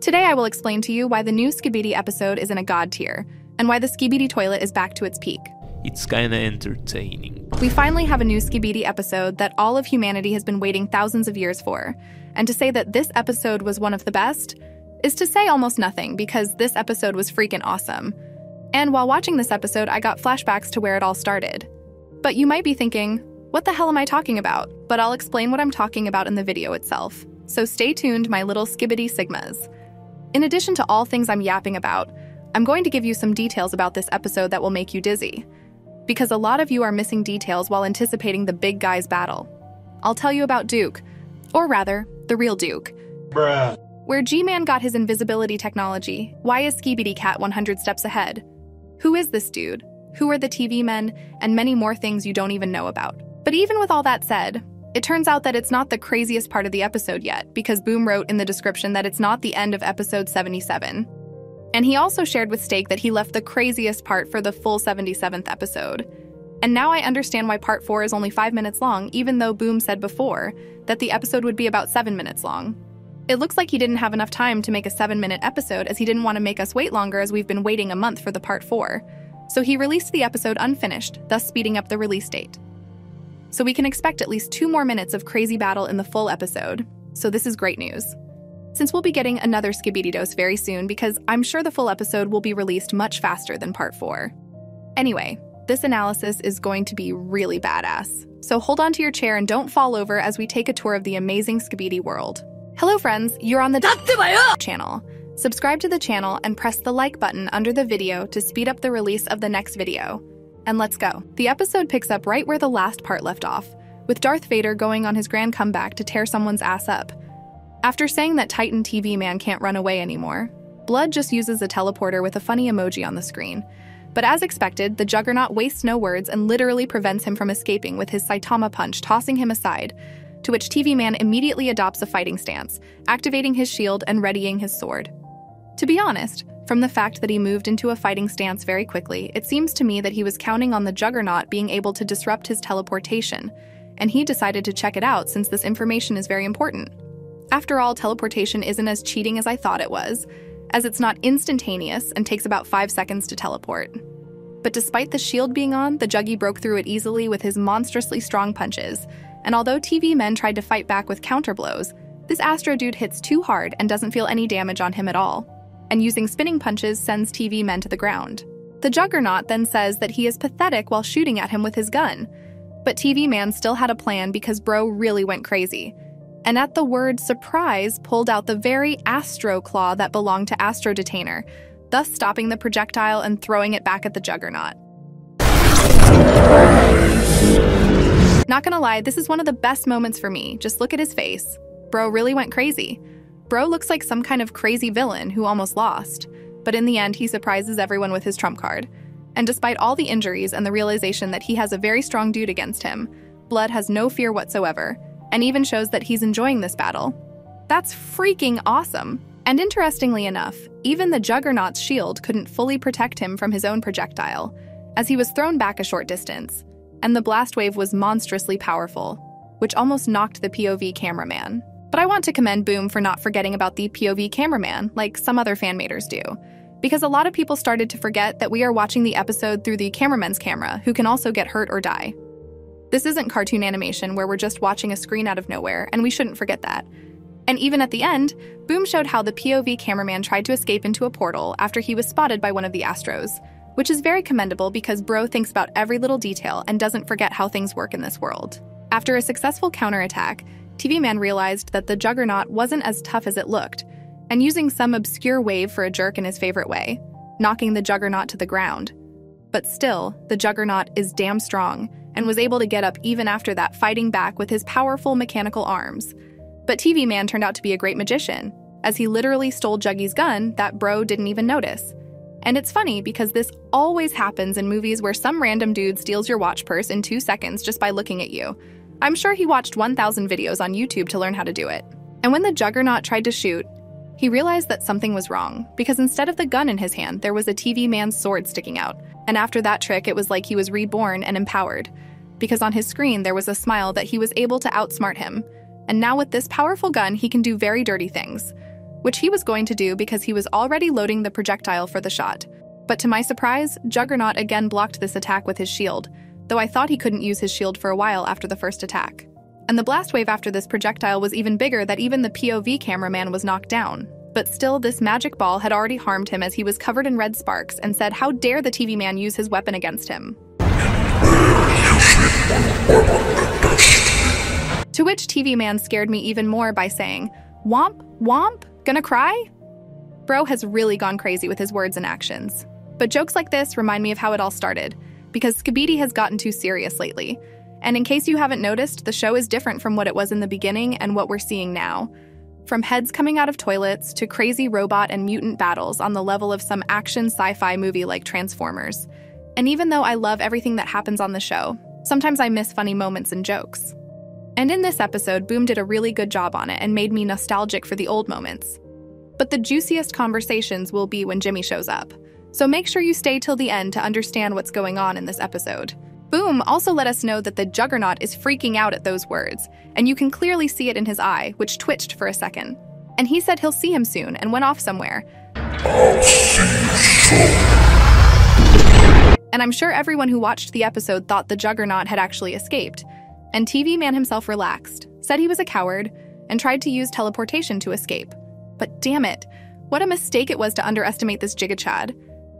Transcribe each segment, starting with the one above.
Today I will explain to you why the new Skibidi episode is in a god tier, and why the skibidi toilet is back to its peak. It's kinda entertaining. We finally have a new Skibidi episode that all of humanity has been waiting thousands of years for, and to say that this episode was one of the best is to say almost nothing, because this episode was freaking awesome. And while watching this episode, I got flashbacks to where it all started. But you might be thinking, what the hell am I talking about? But I'll explain what I'm talking about in the video itself. So stay tuned, my little skibidi sigmas. In addition to all things I'm yapping about, I'm going to give you some details about this episode that will make you dizzy, because a lot of you are missing details while anticipating the big guy's battle. I'll tell you about Duke, or rather, the real Duke. Bruh. Where G-Man got his invisibility technology, why is Skibidi Cat 100 steps ahead? Who is this dude? Who are the TV men? And many more things you don't even know about. But even with all that said, it turns out that it's not the craziest part of the episode yet, because Boom wrote in the description that it's not the end of episode 77. And he also shared with Steak that he left the craziest part for the full 77th episode. And now I understand why part 4 is only 5 minutes long, even though Boom said before that the episode would be about 7 minutes long. It looks like he didn't have enough time to make a 7-minute episode, as he didn't want to make us wait longer, as we've been waiting a month for the part 4. So he released the episode unfinished, thus speeding up the release date. So we can expect at least 2 more minutes of crazy battle in the full episode. So this is great news. Since we'll be getting another Skibidi dose very soon, because I'm sure the full episode will be released much faster than part 4. Anyway, this analysis is going to be really badass. So hold on to your chair and don't fall over as we take a tour of the amazing Skibidi world. Hello friends, you're on the channel. Subscribe to the channel and press the like button under the video to speed up the release of the next video. And let's go. The episode picks up right where the last part left off, with Darth Vader going on his grand comeback to tear someone's ass up. After saying that Titan TV man can't run away anymore, Blood just uses a teleporter with a funny emoji on the screen. But as expected, the Juggernaut wastes no words and literally prevents him from escaping with his Saitama punch, tossing him aside, to which TV Man immediately adopts a fighting stance, activating his shield and readying his sword. To be honest, from the fact that he moved into a fighting stance very quickly, it seems to me that he was counting on the Juggernaut being able to disrupt his teleportation, and he decided to check it out since this information is very important. After all, teleportation isn't as cheating as I thought it was, as it's not instantaneous and takes about 5 seconds to teleport. But despite the shield being on, the Juggy broke through it easily with his monstrously strong punches, and although TV men tried to fight back with counterblows, this Astro dude hits too hard and doesn't feel any damage on him at all, and using spinning punches sends TV men to the ground. The Juggernaut then says that he is pathetic while shooting at him with his gun, but TV man still had a plan because bro really went crazy, and at the word surprise pulled out the very Astro Claw that belonged to Astro Detainer, thus stopping the projectile and throwing it back at the Juggernaut. Not gonna lie, this is one of the best moments for me. Just look at his face. Bro really went crazy. Bro looks like some kind of crazy villain who almost lost, but in the end he surprises everyone with his trump card. And despite all the injuries and the realization that he has a very strong dude against him, Blood has no fear whatsoever, and even shows that he's enjoying this battle. That's freaking awesome! And interestingly enough, even the Juggernaut's shield couldn't fully protect him from his own projectile, as he was thrown back a short distance, and the blast wave was monstrously powerful, which almost knocked the POV cameraman. But I want to commend Boom for not forgetting about the POV cameraman, like some other fanmaters do, because a lot of people started to forget that we are watching the episode through the cameraman's camera, who can also get hurt or die. This isn't cartoon animation where we're just watching a screen out of nowhere, and we shouldn't forget that. And even at the end, Boom showed how the POV cameraman tried to escape into a portal after he was spotted by one of the Astros, which is very commendable because bro thinks about every little detail and doesn't forget how things work in this world. After a successful counterattack, TV Man realized that the Juggernaut wasn't as tough as it looked, and using some obscure wave for a jerk in his favorite way, knocking the Juggernaut to the ground. But still, the Juggernaut is damn strong, and was able to get up even after that, fighting back with his powerful mechanical arms. But TV Man turned out to be a great magician, as he literally stole Juggy's gun that bro didn't even notice. And it's funny because this always happens in movies where some random dude steals your watch purse in 2 seconds just by looking at you. I'm sure he watched 1,000 videos on YouTube to learn how to do it. And when the Juggernaut tried to shoot, he realized that something was wrong, because instead of the gun in his hand, there was a TV man's sword sticking out. And after that trick, it was like he was reborn and empowered, because on his screen there was a smile that he was able to outsmart him. And now with this powerful gun, he can do very dirty things. which he was going to do because he was already loading the projectile for the shot. But to my surprise, Juggernaut again blocked this attack with his shield, though I thought he couldn't use his shield for a while after the first attack. And the blast wave after this projectile was even bigger that even the POV cameraman was knocked down. But still, this magic ball had already harmed him as he was covered in red sparks and said, "How dare the TV man use his weapon against him?" To which TV man scared me even more by saying, "Womp, womp, gonna cry?" Bro has really gone crazy with his words and actions. But jokes like this remind me of how it all started, because Skibidi has gotten too serious lately. And in case you haven't noticed, the show is different from what it was in the beginning and what we're seeing now. From heads coming out of toilets to crazy robot and mutant battles on the level of some action sci-fi movie like Transformers. And even though I love everything that happens on the show, sometimes I miss funny moments and jokes. And in this episode, Boom did a really good job on it and made me nostalgic for the old moments. But the juiciest conversations will be when Jimmy shows up. So make sure you stay till the end to understand what's going on in this episode. Boom also let us know that the Juggernaut is freaking out at those words, and you can clearly see it in his eye, which twitched for a second. And he said he'll see him soon and went off somewhere. I'll see you soon. And I'm sure everyone who watched the episode thought the Juggernaut had actually escaped. And TV man himself relaxed, said he was a coward, and tried to use teleportation to escape. But damn it, what a mistake it was to underestimate this Jigga-Chad.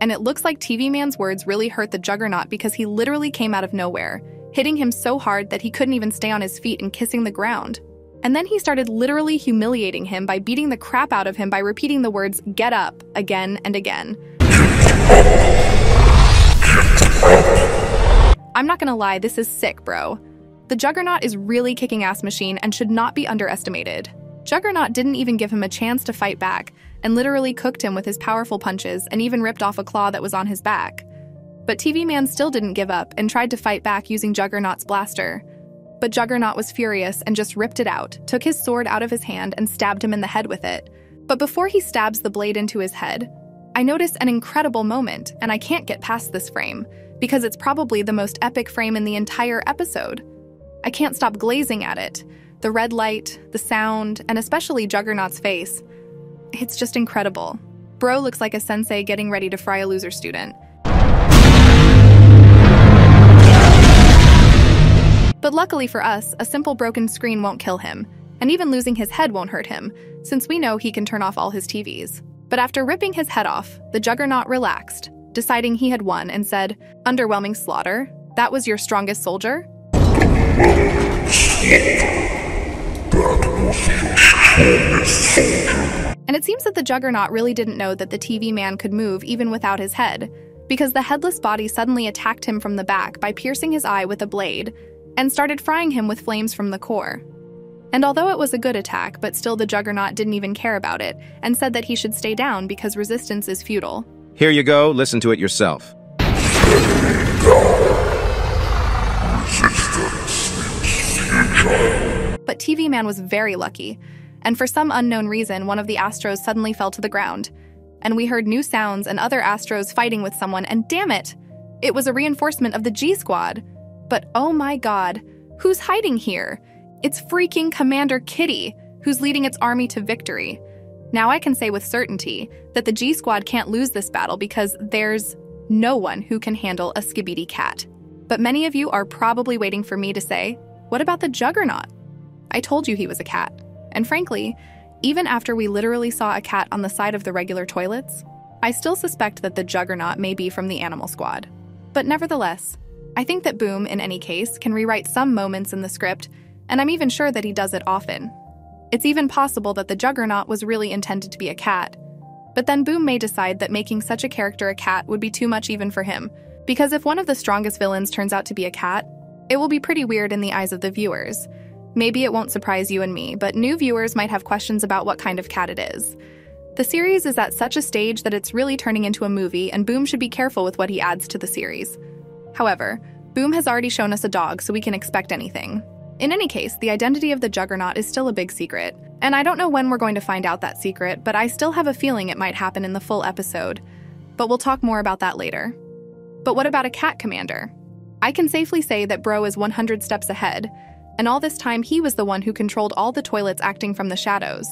And it looks like TV man's words really hurt the Juggernaut because he literally came out of nowhere, hitting him so hard that he couldn't even stay on his feet and kissing the ground. And then he started literally humiliating him by beating the crap out of him by repeating the words, "Get up," again and again. I'm not gonna lie, this is sick, bro. The Juggernaut is really kicking ass machine and should not be underestimated. Juggernaut didn't even give him a chance to fight back, and literally cooked him with his powerful punches and even ripped off a claw that was on his back. But TV man still didn't give up and tried to fight back using Juggernaut's blaster. But Juggernaut was furious and just ripped it out, took his sword out of his hand and stabbed him in the head with it. But before he stabs the blade into his head, I notice an incredible moment, and I can't get past this frame, because it's probably the most epic frame in the entire episode. I can't stop glazing at it. The red light, the sound, and especially Juggernaut's face. It's just incredible. Bro looks like a sensei getting ready to fry a loser student. But luckily for us, a simple broken screen won't kill him, and even losing his head won't hurt him, since we know he can turn off all his TVs. But after ripping his head off, the Juggernaut relaxed, deciding he had won and said, "Underwhelming slaughter? That was your strongest soldier?" And it seems that the Juggernaut really didn't know that the TV man could move even without his head, because the headless body suddenly attacked him from the back by piercing his eye with a blade and started frying him with flames from the core. And although it was a good attack, but still the Juggernaut didn't even care about it and said that he should stay down because resistance is futile. Here you go, listen to it yourself. But TV man was very lucky, and for some unknown reason, one of the Astros suddenly fell to the ground. And we heard new sounds and other Astros fighting with someone, and damn it! It was a reinforcement of the G Squad. But oh my god, who's hiding here? It's freaking Commander Kitty, who's leading its army to victory. Now I can say with certainty that the G Squad can't lose this battle because there's no one who can handle a skibidi cat. But many of you are probably waiting for me to say, what about the Juggernaut? I told you he was a cat. And frankly, even after we literally saw a cat on the side of the regular toilets, I still suspect that the Juggernaut may be from the Animal Squad. But nevertheless, I think that Boom, in any case, can rewrite some moments in the script, and I'm even sure that he does it often. It's even possible that the Juggernaut was really intended to be a cat. But then Boom may decide that making such a character a cat would be too much even for him, because if one of the strongest villains turns out to be a cat, it will be pretty weird in the eyes of the viewers. Maybe it won't surprise you and me, but new viewers might have questions about what kind of cat it is. The series is at such a stage that it's really turning into a movie, and Boom should be careful with what he adds to the series. However, Boom has already shown us a dog, so we can expect anything. In any case, the identity of the Juggernaut is still a big secret, and I don't know when we're going to find out that secret, but I still have a feeling it might happen in the full episode. But we'll talk more about that later. But what about a cat commander? I can safely say that Bro is 100 steps ahead, and all this time he was the one who controlled all the toilets acting from the shadows.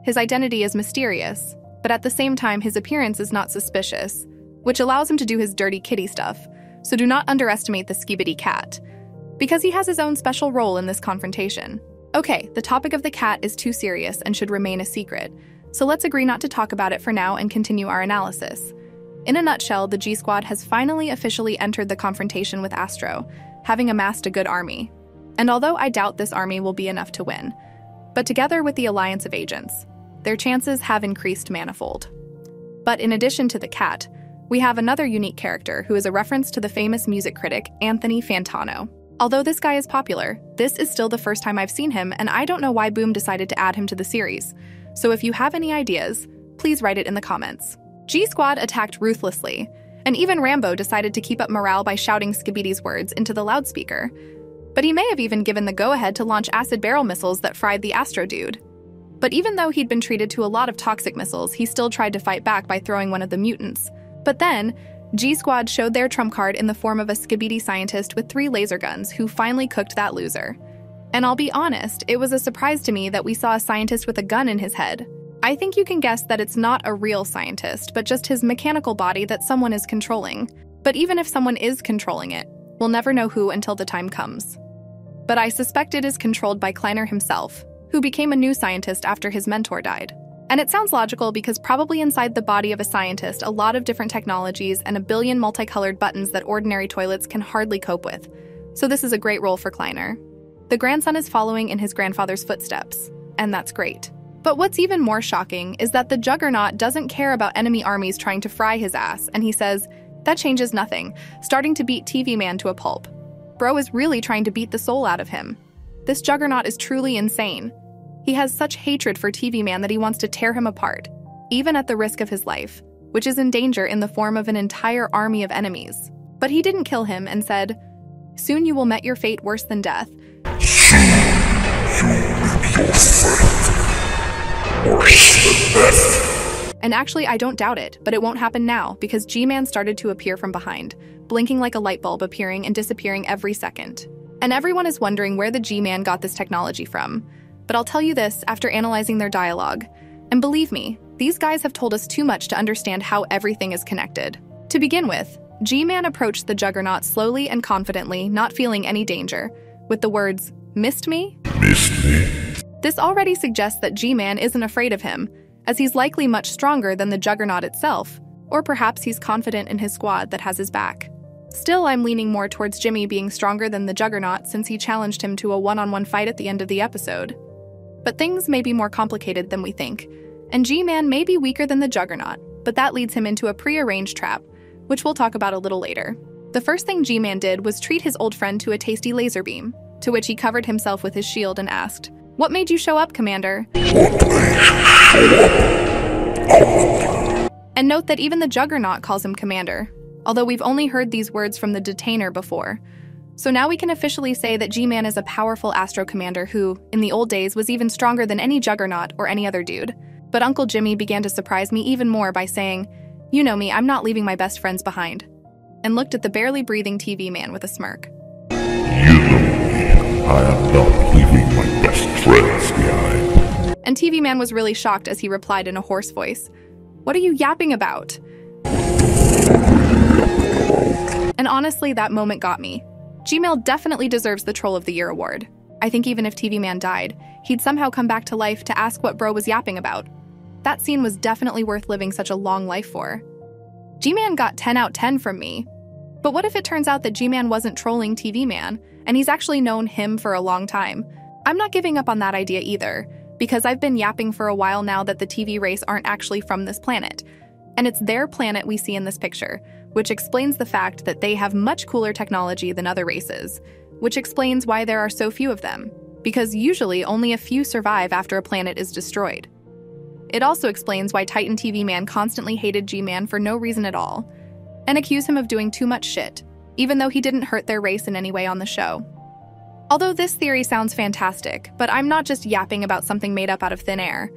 His identity is mysterious, but at the same time his appearance is not suspicious, which allows him to do his dirty kitty stuff, so do not underestimate the skibidi cat, because he has his own special role in this confrontation. Okay, the topic of the cat is too serious and should remain a secret, so let's agree not to talk about it for now and continue our analysis. In a nutshell, the G-Squad has finally officially entered the confrontation with Astro, having amassed a good army. And although I doubt this army will be enough to win, but together with the alliance of agents, their chances have increased manifold. But in addition to the cat, we have another unique character who is a reference to the famous music critic Anthony Fantano. Although this guy is popular, this is still the first time I've seen him, and I don't know why Boom decided to add him to the series. So if you have any ideas, please write it in the comments. G-Squad attacked ruthlessly, and even Rambo decided to keep up morale by shouting Skibidi's words into the loudspeaker. But he may have even given the go-ahead to launch acid barrel missiles that fried the Astro dude. But even though he'd been treated to a lot of toxic missiles, he still tried to fight back by throwing one of the mutants. But then, G-Squad showed their trump card in the form of a skibidi scientist with 3 laser guns who finally cooked that loser. And I'll be honest, it was a surprise to me that we saw a scientist with a gun in his head. I think you can guess that it's not a real scientist, but just his mechanical body that someone is controlling. But even if someone is controlling it, we'll never know who until the time comes. But I suspect it is controlled by Kleiner himself, who became a new scientist after his mentor died. And it sounds logical because probably inside the body of a scientist, a lot of different technologies and a billion multicolored buttons that ordinary toilets can hardly cope with. So this is a great role for Kleiner. The grandson is following in his grandfather's footsteps, and that's great. But what's even more shocking is that the Juggernaut doesn't care about enemy armies trying to fry his ass, and he says, that changes nothing, starting to beat TV Man to a pulp. Bro is really trying to beat the soul out of him. This Juggernaut is truly insane. He has such hatred for TV Man that he wants to tear him apart, even at the risk of his life, which is in danger in the form of an entire army of enemies. But he didn't kill him and said, soon you will met your fate worse than death. Soon you meet your fate worse than death. And actually, I don't doubt it, but it won't happen now because G-Man started to appear from behind, blinking like a light bulb, appearing and disappearing every second. And everyone is wondering where the G-Man got this technology from. But I'll tell you this after analyzing their dialogue. And believe me, these guys have told us too much to understand how everything is connected. To begin with, G-Man approached the Juggernaut slowly and confidently, not feeling any danger, with the words, "Missed me?" Missed me? This already suggests that G-Man isn't afraid of him, as he's likely much stronger than the Juggernaut itself, or perhaps he's confident in his squad that has his back. Still, I'm leaning more towards Jimmy being stronger than the Juggernaut since he challenged him to a one-on-one fight at the end of the episode. But things may be more complicated than we think, and G-Man may be weaker than the Juggernaut, but that leads him into a pre-arranged trap, which we'll talk about a little later. The first thing G-Man did was treat his old friend to a tasty laser beam, to which he covered himself with his shield and asked, "What made you show up, Commander?" And note that even the Juggernaut calls him Commander, although we've only heard these words from the Detainer before. So now we can officially say that G-Man is a powerful Astro Commander who, in the old days, was even stronger than any Juggernaut or any other dude. But Uncle Jimmy began to surprise me even more by saying, "You know me, I'm not leaving my best friends behind," and looked at the barely breathing TV Man with a smirk. You know me, I am not leaving my best friends behind. And TV Man was really shocked as he replied in a hoarse voice, "What are you yapping about?" And honestly, that moment got me. G-Man definitely deserves the Troll of the Year award. I think even if TV Man died, he'd somehow come back to life to ask what bro was yapping about. That scene was definitely worth living such a long life for. G-Man got 10 out 10 from me. But what if it turns out that G-Man wasn't trolling TV Man, and he's actually known him for a long time? I'm not giving up on that idea either, because I've been yapping for a while now that the TV race aren't actually from this planet. And it's their planet we see in this picture, which explains the fact that they have much cooler technology than other races, which explains why there are so few of them, because usually only a few survive after a planet is destroyed. It also explains why Titan TV Man constantly hated G-Man for no reason at all, and accused him of doing too much shit, even though he didn't hurt their race in any way on the show. Although this theory sounds fantastic, but I'm not just yapping about something made up out of thin air.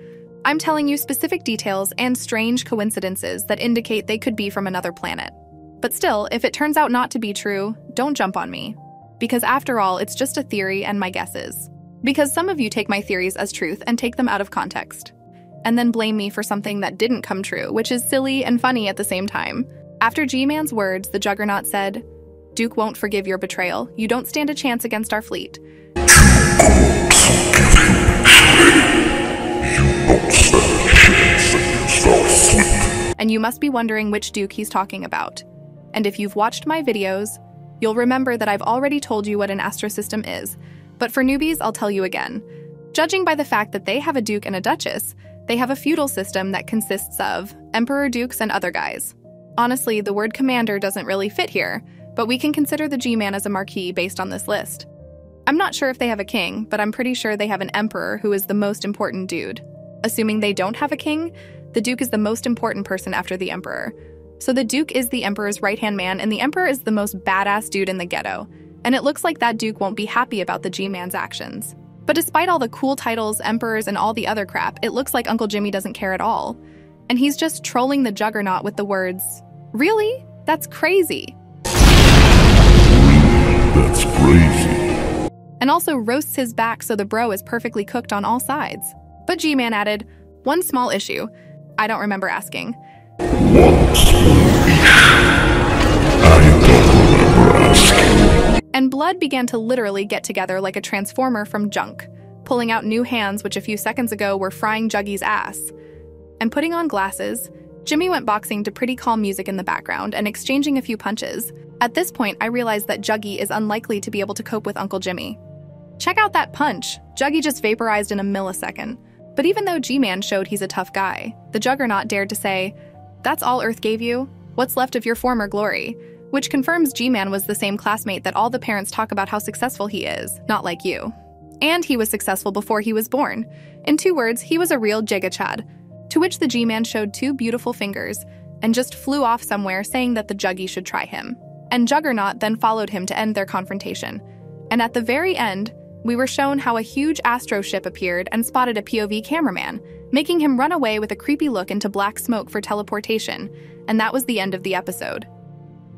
I'm telling you specific details and strange coincidences that indicate they could be from another planet. But still, if it turns out not to be true, don't jump on me. Because after all, it's just a theory and my guesses. Because some of you take my theories as truth and take them out of context. and then blame me for something that didn't come true, which is silly and funny at the same time. After G-Man's words, the Juggernaut said, "Duke won't forgive your betrayal. You don't stand a chance against our fleet." And you must be wondering which Duke he's talking about. And if you've watched my videos, you'll remember that I've already told you what an astrosystem is, but for newbies, I'll tell you again. Judging by the fact that they have a duke and a duchess, they have a feudal system that consists of emperor, dukes, and other guys. Honestly, the word commander doesn't really fit here, but we can consider the G-Man as a marquis based on this list. I'm not sure if they have a king, but I'm pretty sure they have an emperor who is the most important dude. Assuming they don't have a king, the duke is the most important person after the emperor. So the duke is the emperor's right-hand man, and the emperor is the most badass dude in the ghetto. And it looks like that duke won't be happy about the G-Man's actions. But despite all the cool titles, emperors, and all the other crap, it looks like Uncle Jimmy doesn't care at all. And he's just trolling the Juggernaut with the words, "Really? That's crazy." That's crazy. And also roasts his back so the bro is perfectly cooked on all sides. But G-Man added, "One small issue. I don't remember asking." One small issue. I don't remember asking. And blood began to literally get together like a transformer from junk, pulling out new hands which a few seconds ago were frying Juggy's ass. And putting on glasses, Jimmy went boxing to pretty calm music in the background and exchanging a few punches. At this point, I realized that Juggy is unlikely to be able to cope with Uncle Jimmy. Check out that punch! Juggy just vaporized in a millisecond. But even though G-Man showed he's a tough guy, the Juggernaut dared to say, "That's all Earth gave you? What's left of your former glory?" Which confirms G-Man was the same classmate that all the parents talk about how successful he is, not like you. And he was successful before he was born. In 2 words, he was a real Jigga-Chad. To which the G-Man showed 2 beautiful fingers and just flew off somewhere saying that the Juggy should try him. And Juggernaut then followed him to end their confrontation. And at the very end, we were shown how a huge astro ship appeared and spotted a POV cameraman, making him run away with a creepy look into black smoke for teleportation, and that was the end of the episode.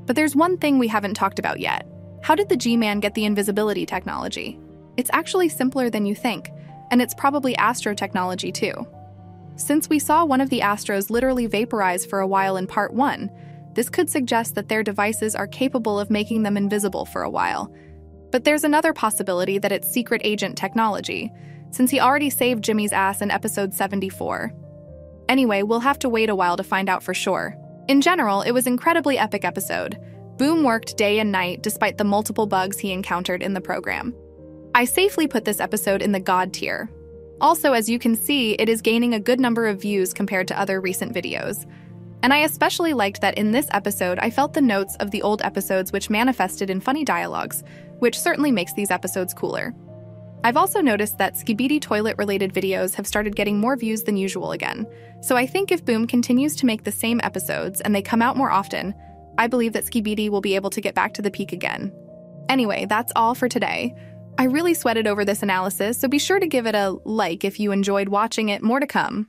But there's one thing we haven't talked about yet. How did the G-Man get the invisibility technology? It's actually simpler than you think, and it's probably astro technology too. Since we saw one of the astros literally vaporize for a while in part 1, this could suggest that their devices are capable of making them invisible for a while. But there's another possibility that it's secret agent technology, since he already saved Jimmy's ass in episode 74. Anyway, we'll have to wait a while to find out for sure. In general, it was an incredibly epic episode. Boom worked day and night despite the multiple bugs he encountered in the program. I safely put this episode in the God tier. Also, as you can see, it is gaining a good number of views compared to other recent videos. And I especially liked that in this episode, I felt the notes of the old episodes which manifested in funny dialogues, which certainly makes these episodes cooler. I've also noticed that skibidi toilet related videos have started getting more views than usual again, so I think if Boom continues to make the same episodes and they come out more often, I believe that skibidi will be able to get back to the peak again. Anyway, that's all for today. I really sweated over this analysis, so be sure to give it a like if you enjoyed watching it. More to come.